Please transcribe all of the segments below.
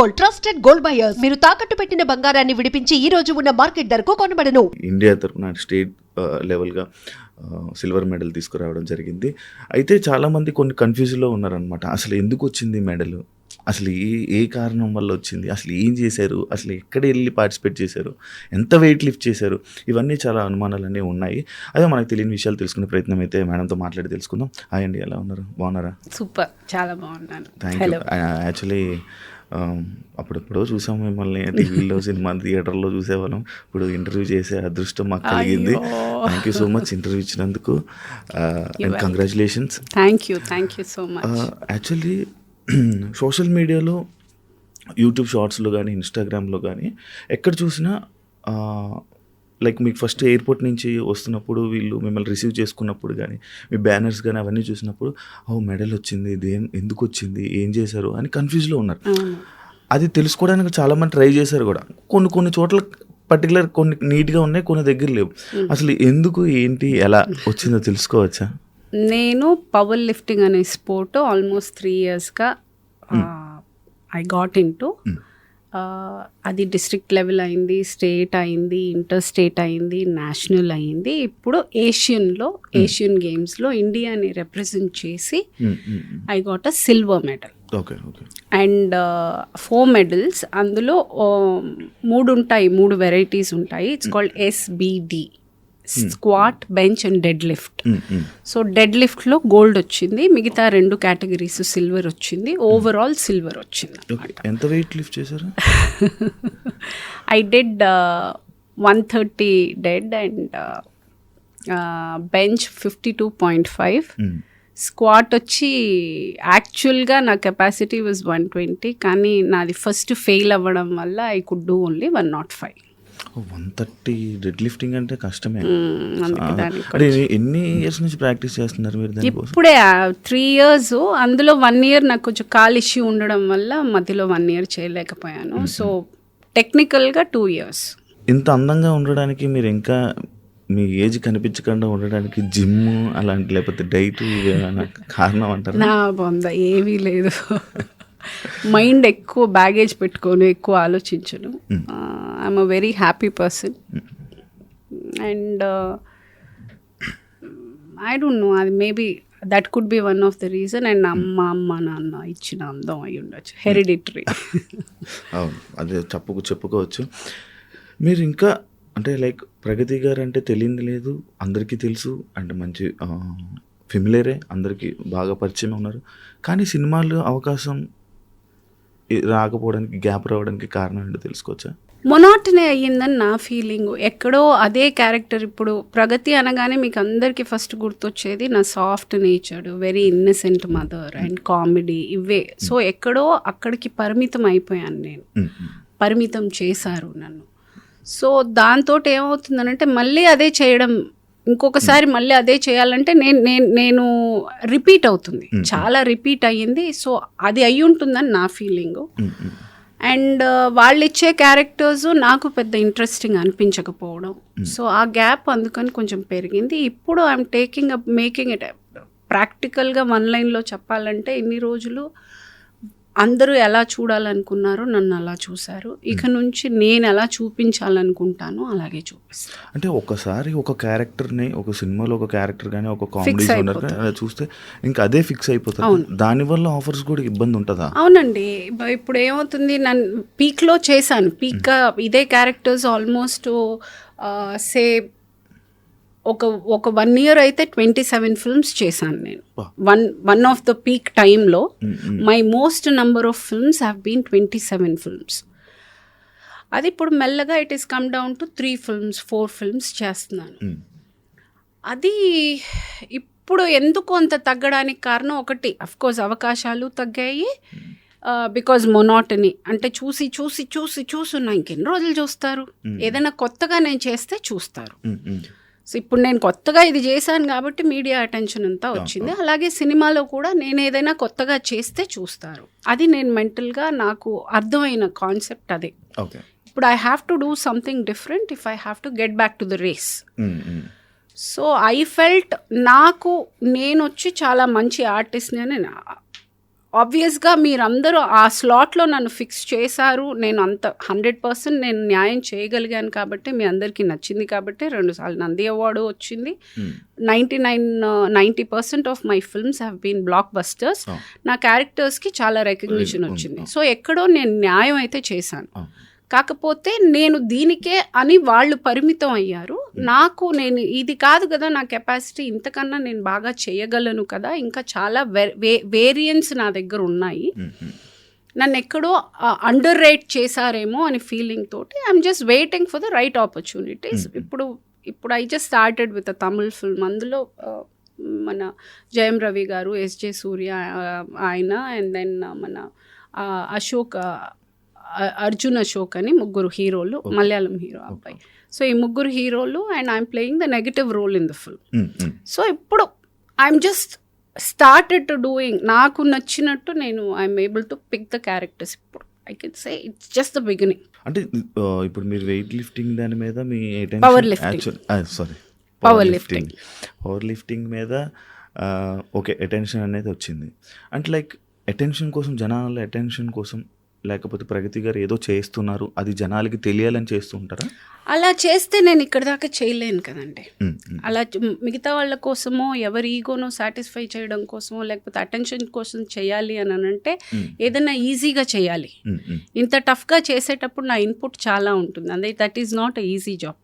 Gold, trusted gold buyers. మీరు తాకట్టు పెట్టిన బంగారాన్ని విడిపించి ఈ రోజు ఉన్న మార్కెట్ ధరకు కొనబడను. ఇండియా తరఫున స్టేట్ లెవెల్గా సిల్వర్ మెడల్ తీసుకురావడం జరిగింది. అయితే చాలామంది కొన్ని కన్ఫ్యూజ్లో ఉన్నారనమాట. అసలు ఎందుకు వచ్చింది మెడల్, అసలు ఏ కారణం వల్ల వచ్చింది, అసలు ఏం చేశారు, అసలు ఎక్కడ వెళ్ళి పార్టిసిపేట్ చేశారు, ఎంత వెయిట్ లిఫ్ట్ చేశారు, ఇవన్నీ చాలా అనుమానాలన్నీ ఉన్నాయి. అదే మనకు తెలియని విషయాలు తెలుసుకునే ప్రయత్నం అయితే మేడంతో మాట్లాడి తెలుసుకుందాం. హాయ్ అండి, ఎలా ఉన్నారు, బాగున్నారా? సూపర్, చాలా బాగున్నాను. Thank you. యాక్చువల్లీ అప్పుడెప్పుడో చూసాం మిమ్మల్ని టీవీలో, సినిమా థియేటర్లో చూసేవాళ్ళం. ఇప్పుడు ఇంటర్వ్యూ చేసే అదృష్టం మాకు కలిగింది. Thank you so much interview ఇచ్చినందుకు and congratulations. Thank you so much. Actually social మీడియాలో, యూట్యూబ్ షార్ట్స్లో కానీ, ఇన్స్టాగ్రామ్లో కానీ ఎక్కడ చూసినా లైక్ మీకు ఫస్ట్ ఎయిర్పోర్ట్ నుంచి వస్తున్నప్పుడు వీళ్ళు మిమ్మల్ని రిసీవ్ చేసుకున్నప్పుడు కానీ, మీ బ్యానర్స్ కానీ అవన్నీ చూసినప్పుడు మెడల్ వచ్చింది, ఎందుకు వచ్చింది, ఏం చేశారు అని కన్ఫ్యూజ్లో ఉన్నారు. అది తెలుసుకోవడానికి చాలామంది ట్రై చేశారు కూడా. కొన్ని చోట్ల పర్టికులర్ కొన్ని నీట్గా ఉన్నాయి, కొన్ని దగ్గర లేవు. అసలు ఎందుకు, ఏంటి, ఎలా వచ్చిందో తెలుసుకోవచ్చా? నేను పవర్ లిఫ్టింగ్ అనే స్పోర్ట్ ఆల్మోస్ట్ 3 yearsగా ఐ గాట్ ఇంటూ. అది డిస్ట్రిక్ట్ లెవెల్ అయింది, స్టేట్ అయింది, ఇంటర్ స్టేట్ అయింది, నేషనల్ అయింది. ఇప్పుడు ఏషియన్ గేమ్స్లో ఇండియాని రిప్రజెంట్ చేసి I got a silver medal. And 4 medals. అందులో 3 వెరైటీస్ ఉంటాయి. It's called SBD, squat, bench and dead lift. So dead లిఫ్ట్లో గోల్డ్ వచ్చింది, మిగతా 2 కేటగిరీస్ సిల్వర్ వచ్చింది, ఓవరాల్ సిల్వర్ వచ్చింది. ఎంత వెయిట్ లిఫ్ట్ చేశారు? I did 130 dead and bench 52.5. Squat వచ్చి యాక్చువల్గా నా కెపాసిటీ వాజ్ 120, కానీ నాది ఫస్ట్ ఫెయిల్ అవ్వడం వల్ల I could do only 105. 130 dead lifting అంటే కష్టమే. ఎన్ని ఇయర్స్ నుంచి ప్రాక్టీస్ చేస్తున్నారు మీరు? ఇప్పుడే 3 years. అందులో 1 year నాకు కొంచెం కాల్ ఇష్యూ ఉండడం వల్ల మధ్యలో 1 year చేయలేకపోయాను. సో టెక్నికల్గా 2 years. ఇంత అందంగా ఉండడానికి మీరు ఇంకా మీ ఏజ్ కనిపించకుండా ఉండడానికి జిమ్ అలాంటి, లేకపోతే డైట్ కారణం అంటారు? నా బొంద ఏమీ లేదు. మైండ్ ఎక్కువ బ్యాగేజ్ పెట్టుకోను, ఎక్కువ ఆలోచించను. I'm a very happy person and I don't know, అది maybe that could be one of the reason. And అమ్మ నాన్న ఇచ్చిన అందం అయి ఉండొచ్చు, హెరిడిటరీ. అవును, అదే చెప్పుకోవచ్చు. మీరు ఇంకా అంటే లైక్ ప్రగతి గారు అంటే తెలియదు లేదు, అందరికీ తెలుసు, అంటే మంచి ఫెమిలియరే, అందరికీ బాగా పరిచయం ఉన్నారు. కానీ సినిమాల్లో అవకాశం రాకపోవడానికి, గ్యాప్ రావడానికి కారణం ఏంటో తెలుసుకోవచ్చా? మొనాటనీ అయ్యిందని నా ఫీలింగ్. ఎక్కడో అదే క్యారెక్టర్. ఇప్పుడు ప్రగతి అనగానే మీకు అందరికీ ఫస్ట్ గుర్తొచ్చేది నా soft nature, very innocent mother and comedy, ఇవే. సో ఎక్కడో అక్కడికి పరిమితం అయిపోయాను నేను, పరిమితం చేశారు నన్ను. సో దాంతో ఏమవుతుందనంటే మళ్ళీ అదే చేయడం, ఇంకొకసారి మళ్ళీ అదే చేయాలంటే నేను రిపీట్ అవుతుంది, చాలా రిపీట్ అయ్యింది. సో అది అయి ఉంటుందని నా ఫీలింగు. అండ్ వాళ్ళు ఇచ్చే క్యారెక్టర్స్ నాకు పెద్ద ఇంట్రెస్టింగ్ అనిపించకపోవడం. సో ఆ గ్యాప్ అందుకని కొంచెం పెరిగింది. ఇప్పుడు ఐఎమ్ మేకింగ్ ఇట్ ప్రాక్టికల్గా 1 lineలో చెప్పాలంటే, ఇన్ని రోజులు అందరూ ఎలా చూడాలనుకున్నారో నన్ను అలా చూశారు. ఇక నుంచి నేను ఎలా చూపించాలనుకుంటానో అలాగే చూపిస్తాను. అంటే ఒకసారి ఒక క్యారెక్టర్ని, ఒక సినిమాలో ఒక క్యారెక్టర్ కానీ, ఒక కామెడీ జోనర్ కానీ చూస్తే ఇంకా అదే ఫిక్స్ అయిపోతుంది. దానివల్ల ఆఫర్స్ కూడా ఇబ్బంది ఉంటుందా? అవునండి. ఇప్పుడు ఏమవుతుంది, నన్ను పీక్లో చేశాను, పీక్గా ఇదే క్యారెక్టర్స్ ఆల్మోస్ట్ సే ఒక 1 year అయితే 27 films చేశాను నేను. వన్ ఆఫ్ ద పీక్ టైంలో my most number of films have been 27 films. అది ఇప్పుడు మెల్లగా it is come down to 3 films, 4 films చేస్తున్నాను. అది ఇప్పుడు ఎందుకు అంత తగ్గడానికి కారణం ఒకటి, అఫ్కోర్స్ అవకాశాలు తగ్గాయి. బికాజ్ మొనాటనీ, అంటే చూస్తున్నా, ఇంకెన్ని రోజులు చూస్తారు? ఏదైనా కొత్తగా నేను చేస్తే చూస్తారు. సో ఇప్పుడు నేను కొత్తగా ఇది చేశాను కాబట్టి మీడియా అటెన్షన్ అంతా వచ్చింది. అలాగే సినిమాలో కూడా నేను ఏదైనా కొత్తగా చేస్తే చూస్తారు. అది నేను మెంటల్గా నాకు అర్థమైన కాన్సెప్ట్ అదే. ఇప్పుడు I have to do something different if I have to get back to the race. So I felt, నేను వచ్చి చాలా మంచి ఆర్టిస్ట్ని అని ఆబ్వియస్గా మీరందరూ ఆ స్లాట్లో నన్ను ఫిక్స్ చేశారు, నేను అంత 100% నేను న్యాయం చేయగలిగాను కాబట్టి మీ అందరికీ నచ్చింది కాబట్టి 2 సార్లు నంది అవార్డు వచ్చింది. 90% of my films have been blockbusters. నా క్యారెక్టర్స్కి చాలా రికగ్నిషన్ వచ్చింది. సో ఎక్కడో నేను న్యాయం అయితే చేశాను. కాకపోతే నేను దీనికే అని వాళ్ళు పరిమితం అయ్యారు. నాకు నేను ఇది కాదు కదా నా కెపాసిటీ, ఇంతకన్నా నేను బాగా చేయగలను కదా, ఇంకా చాలా వేరియంట్స్ నా దగ్గర ఉన్నాయి, నన్ను ఎక్కడో అండర్ రేట్ చేశారేమో అని ఫీలింగ్ తోటి I'm just waiting for the right opportunities. ఇప్పుడు I just started with a Tamil film. అందులో మన జయం రవి గారు, ఎస్జే సూర్య ఆయన, అండ్ దెన్ మన అశోక్, అర్జున్ అశోక్ అని 3 హీరోలు, మలయాళం హీరో అబ్బాయి. సో ఈ 3 హీరోలు and I'm playing the negative role in the film. So ఇప్పుడు I'm just started to doing, నాకు నచ్చినట్టు నేను I'm able to pick the characters. ఇప్పుడు I can say it's just the beginning. అంటే ఇప్పుడు మీరు వెయిట్ లిఫ్టింగ్ దాని మీద మీ పవర్ లిఫ్టింగ్ మీద ఓకే అటెన్షన్ అనేది వచ్చింది. అంటే లైక్ అటెన్షన్ కోసం, జనాల అటెన్షన్ కోసం, లేకపోతే ప్రగతి గారు ఏదో చేస్తున్నారు అది జనాలకి తెలియాలని చేస్తూ ఉంటారా? అలా చేస్తే నేను ఇక్కడ దాకా చేయలేను కదండి. అలా మిగతా వాళ్ళ కోసమో ఎవరి ఈగోనో సాటిస్ఫై చేయడం కోసమో లేకపోతే అటెన్షన్ కోసం చేయాలి అని అంటే ఏదైనా ఈజీగా చేయాలి. ఇంత టఫ్గా చేసేటప్పుడు నా ఇన్పుట్ చాలా ఉంటుంది. అదే that is not a easy job.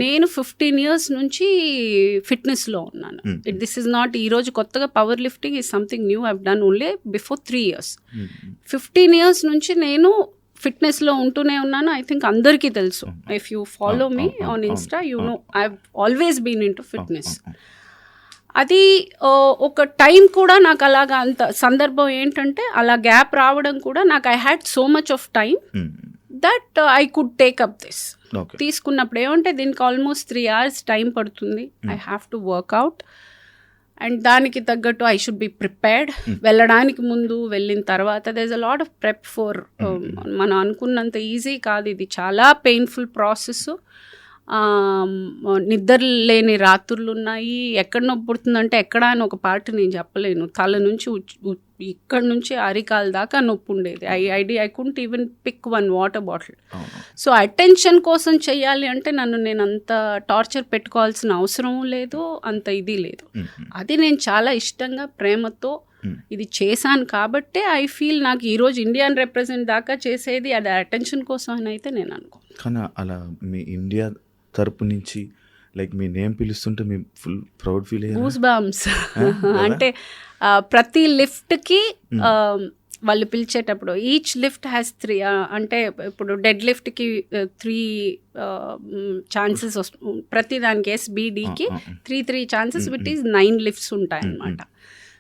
నేను 15 years నుంచి ఫిట్నెస్లో ఉన్నాను. దిస్ ఈజ్ నాట్ ఈరోజు కొత్తగా power lifting is something new. I've done only before 3 years. 15 years నుంచి నేను ఫిట్నెస్లో ఉంటూనే ఉన్నాను. ఐ థింక్ అందరికీ తెలుసు. If you follow me on Insta you know I have always been into fitness. అది ఒక టైం కూడా నాకు అలాగా అంత సందర్భం ఏంటంటే అలా గ్యాప్ రావడం కూడా నాకు I had so much of time that I could take up this. తీసుకున్నప్పుడు ఏమంటే దీనికి ఆల్మోస్ట్ 3 hours టైం పడుతుంది. I have to workout and దానికి తగ్గట్టు ఐ షుడ్ బి ప్రిపేర్డ్. వెళ్ళడానికి ముందు, వెళ్ళిన తర్వాత there is a lot of prep for. మనం అనుకున్నంత ఈజీ కాదు, ఇది చాలా పెయిన్ఫుల్ ప్రాసెస్. నిద్ర లేని రాత్రులు ఉన్నాయి. ఎక్కడ నొప్పి పుడుతుందంటే ఎక్కడ అని ఒక పార్ట్ నేను చెప్పలేను. తల నుంచి ఇక్కడ నుంచి అరికాల దాకా నొప్పి ఉండేది. I couldn't even pick 1 water bottle. So attention కోసం చెయ్యాలి అంటే నేను అంత టార్చర్ పెట్టుకోవాల్సిన అవసరం లేదు, అంత ఇది లేదు. అది నేను చాలా ఇష్టంగా ప్రేమతో ఇది చేశాను కాబట్టే ఐ ఫీల్ నాకు ఈరోజు ఇండియాని రిప్రజెంట్ దాకా చేసేది అది అటెన్షన్ కోసం అని అయితే నేను అనుకోను. కానీ అలా మీ ఇండియా తరపు నుంచి లైక్ మీ నేమ్ పిలుస్తుంటే మీ ఫుల్ ప్రౌడ్ ఫీల్ అయ్యారు? Goose bumps. అంటే ప్రతి లిఫ్ట్కి వాళ్ళు పిలిచేటప్పుడు ఈచ్ లిఫ్ట్ హ్యాస్ 3 అంటే ఇప్పుడు డెడ్ లిఫ్ట్కి 3 ఛాన్సెస్ వస్తుంది. ప్రతి దానికి SBDకి 3 ఛాన్సెస్ విట్ ఈస్ 9 లిఫ్ట్స్ ఉంటాయన్నమాట.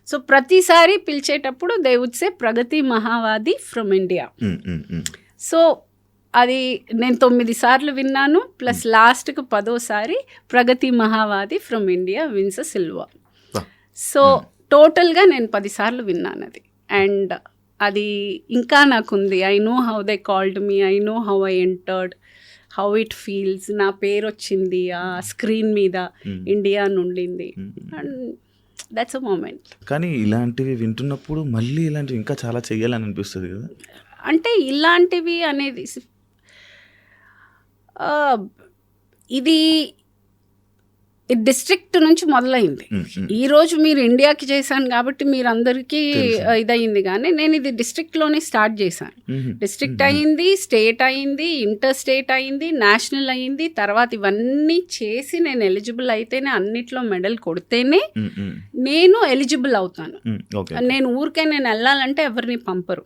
సో ప్రతిసారి పిలిచేటప్పుడు they would say Pragati Mahavadi from India. So అది నేను 9 సార్లు విన్నాను. ప్లస్ లాస్ట్కి 10వ Pragati Mahavadi from India wins a silver. So టోటల్గా నేను 10 సార్లు విన్నాను అది. అండ్ అది ఇంకా నాకుంది. I know how they called me, I know how I entered, how it feels. నా పేరు వచ్చింది ఆ స్క్రీన్ మీద, ఇండియా నుండింది. And that's a moment. కానీ ఇలాంటివి వింటున్నప్పుడు మళ్ళీ ఇలాంటివి ఇంకా చాలా చెయ్యాలని అనిపిస్తుంది కదా. అంటే ఇలాంటివి అనేది ఇది డిస్ట్రిక్ట్ నుంచి మొదలైంది. ఈరోజు మీరు ఇండియాకి చేశాను కాబట్టి మీరు అందరికీ ఇదయింది. కానీ నేను ఇది డిస్ట్రిక్ట్లోనే స్టార్ట్ చేశాను. డిస్ట్రిక్ట్ అయింది, స్టేట్ అయింది, ఇంటర్ స్టేట్ అయింది, నేషనల్ అయింది. తర్వాత ఇవన్నీ చేసి నేను ఎలిజిబుల్ అయితేనే, అన్నిట్లో మెడల్ కొడితేనే నేను ఎలిజిబుల్ అవుతాను. నేను ఊరికే నేను వెళ్ళాలంటే ఎవరిని పంపరు.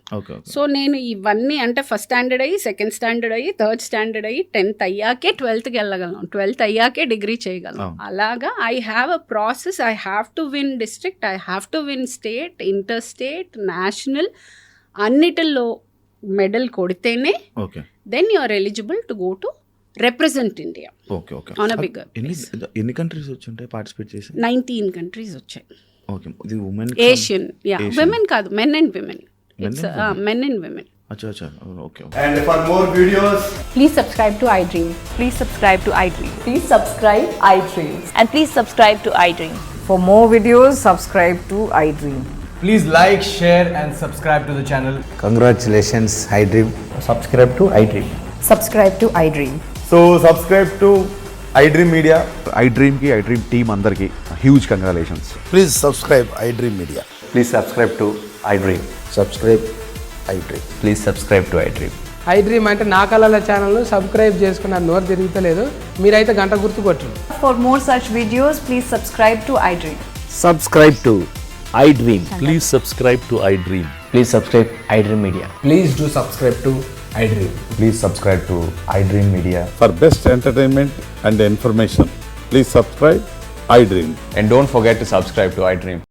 సో నేను ఇవన్నీ అంటే ఫస్ట్ స్టాండర్డ్ అయ్యి, సెకండ్ స్టాండర్డ్ అయ్యి, థర్డ్ స్టాండర్డ్ అయ్యి, 10th అయ్యాకే 12thకి వెళ్ళగలను, 12th అయ్యాకే డిగ్రీ చేయగలను. అలాగా I have a process. I have to win district, I have to win state, inter state, national, అన్నిటిలో మెడల్ కొడితేనే then you are eligible to go to represent India on a bigger. ఎన్ని countries వచ్చుంటాయి participate చేసి? 19 countries వచ్చాయి. Okay, ఇది women, Asian, women కాదు, men and women. It's men and women. Acha. Okay. And for more videos, please subscribe to iDream. Please subscribe to iDream. Please subscribe iDream. And please subscribe to iDream. For more videos, subscribe to iDream. Please like, share and subscribe to the channel. Congratulations, iDream. Subscribe to iDream. Subscribe to iDream. So subscribe to iDream Media. iDream team అందరికి huge congratulations. Please subscribe iDream Media. Please subscribe to iDream. Subscribe iDream. Please subscribe to iDream. iDream అంటే నా కళల ఛానల్ను subscribe చేసుకున్న నోరు తిరుగుతలేదు, మీరైతే గంట గుర్తు కొట్టండి. For more such videos, please subscribe to iDream. Subscribe to iDream. Please subscribe to iDream. Please subscribe iDream Media. Please do subscribe to iDream. Please subscribe to iDream Media. For best entertainment and information, please subscribe iDream. And don't forget to subscribe to iDream.